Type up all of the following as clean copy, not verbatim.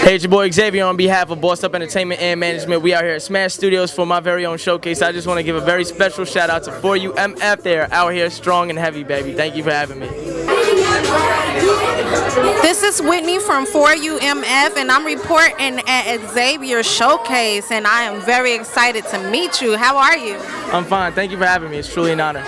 Hey, it's your boy Xavier on behalf of Bossed Up Entertainment and Management. We out here at Smash Studios for my very own showcase. I just want to give a very special shout out to 4U MF. They're out here strong and heavy, baby. Thank you for having me. This is Whitney from 4UMF, and I'm reporting at Xavier Showcase, and I am very excited to meet you. How are you? I'm fine. Thank you for having me. It's truly an honor.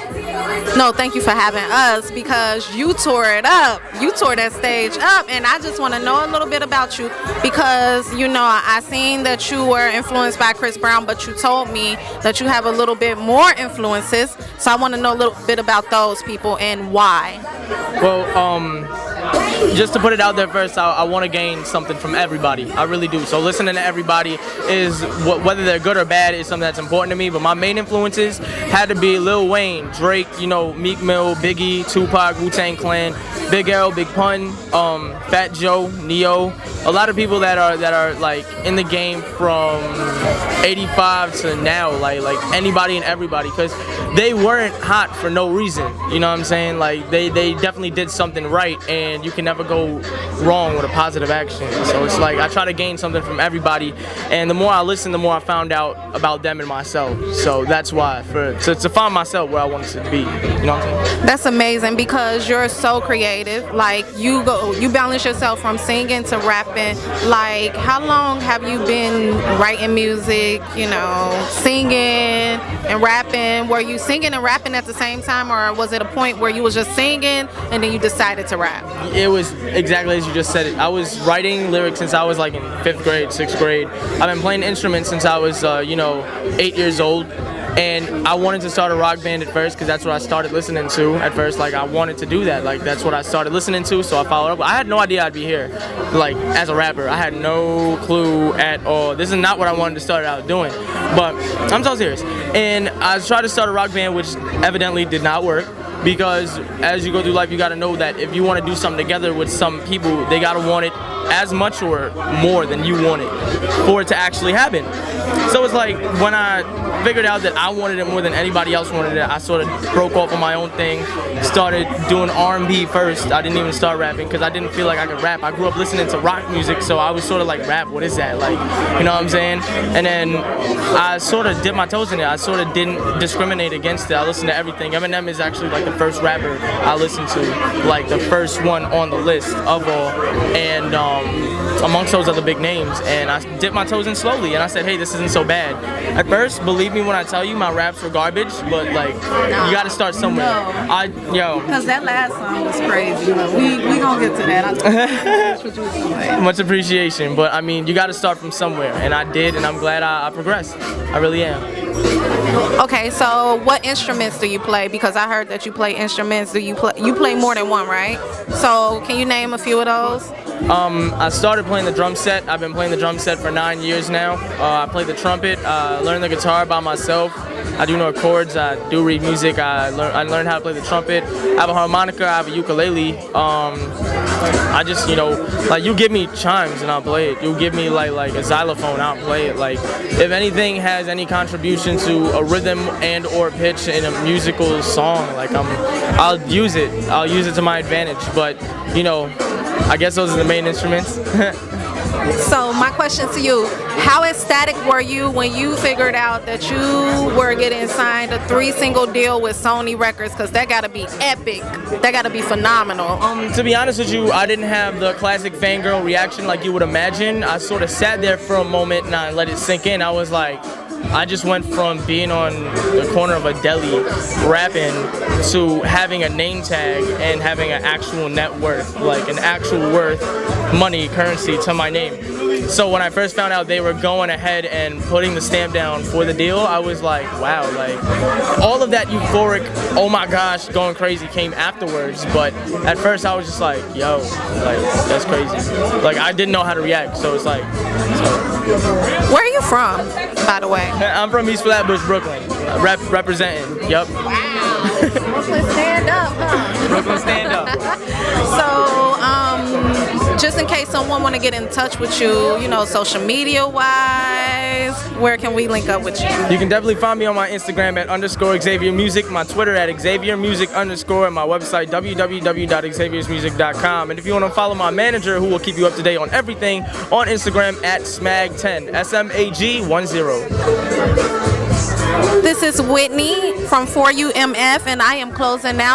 No, thank you for having us, because you tore it up. You tore that stage up, and I just want to know a little bit about you, because, you know, I seen that you were influenced by Chris Brown, but you told me that you have a little bit more influences, so I want to know a little bit about those people and why. Well, just to put it out there first, I want to gain something from everybody. I really do. So listening to everybody is, whether they're good or bad, is something that's important to me. But my main influences had to be Lil Wayne, Drake, you know, Meek Mill, Biggie, Tupac, Wu-Tang Clan, Big L, Big Pun, Fat Joe, Neo. A lot of people that are like in the game from '85 to now, like anybody and everybody, because they weren't hot for no reason. You know what I'm saying? Like they definitely did something right, and you can never go wrong with a positive action. So it's like I try to gain something from everybody, and the more I listen, the more I found out about them and myself. So that's why, to find myself where I wanted to be. You know what I'm saying? That's amazing, because you're so creative. Like you balance yourself from singing to rapping. Like, how long have you been writing music? You know, singing and rapping. Were you singing and rapping at the same time, or was it a point where you was just singing and then you decided to rap? It was exactly as you just said it. I was writing lyrics since I was like in 5th grade, 6th grade. I've been playing instruments since I was, 8 years old. And I wanted to start a rock band at first, because that's what I started listening to at first. Like, I wanted to do that. Like, that's what I started lining to, so I followed up. I had no idea I'd be here, like, as a rapper. I had no clue at all. This is not what I wanted to start out doing. But I'm so serious. And I tried to start a rock band, which evidently did not work. Because as you go through life, you gotta know that if you want to do something together with some people, they gotta want it as much or more than you want it for it to actually happen. So it's like when I figured out that I wanted it more than anybody else wanted it, I sort of broke off on my own thing, started doing R&B first. I didn't even start rapping because I didn't feel like I could rap. I grew up listening to rock music, so I was sort of like, rap, what is that? Like, you know what I'm saying? And then I sort of dipped my toes in it. I sort of didn't discriminate against it. I listened to everything. Eminem is actually like the first rapper I listened to, like the first one on the list of all, and amongst those other big names. And I dipped my toes in slowly, and I said, hey, this isn't so bad. At first, believe me when I tell you, my raps were garbage, but like, you gotta start somewhere. Because that last song was crazy. We gonna get to that. Much appreciation, but I mean, you gotta start from somewhere, and I did, and I'm glad I progressed. I really am. Okay, so what instruments do you play? Because I heard that you play instruments. You play more than one, right? So can you name a few of those? I started playing the drum set. I've been playing the drum set for 9 years now. I play the trumpet. I learned the guitar by myself. I do know chords. I do read music. I learned how to play the trumpet. I have a harmonica. I have a ukulele. I just, like, you give me chimes and I'll play it. You give me like a xylophone, I'll play it. Like, if anything has any contribution to a rhythm and or pitch in a musical song, like I'll use it. I'll use it to my advantage. But I guess those are the main instruments. So my question to you, how ecstatic were you when you figured out that you were getting signed a 3-single deal with Sony Records? Because that gotta be epic. That gotta be phenomenal. To be honest with you, I didn't have the classic fangirl reaction like you would imagine. I sort of sat there for a moment and I let it sink in. I was like, I just went from being on the corner of a deli rapping to having a name tag and having an actual net worth, like an actual worth, money, currency to my name. So when I first found out they were going ahead and putting the stamp down for the deal, I was like, wow, like all of that euphoric, oh my gosh, going crazy came afterwards. But at first I was just like, yo, like that's crazy. Like I didn't know how to react, so it's like. Where are you from, by the way? I'm from East Flatbush, Brooklyn. Representing. Yep. Wow. Brooklyn stand up, huh? Brooklyn stand up. So, just in case someone want to get in touch with you, you know, social media wise, where can we link up with you? You can definitely find me on my Instagram at _Xavier Music, my Twitter at Xavier Music _, and my website www.xaviersmusic.com. And if you want to follow my manager, who will keep you up to date on everything, on Instagram at SMAG10, SMAG10. This is Whitney from 4UMF, and I am closing out.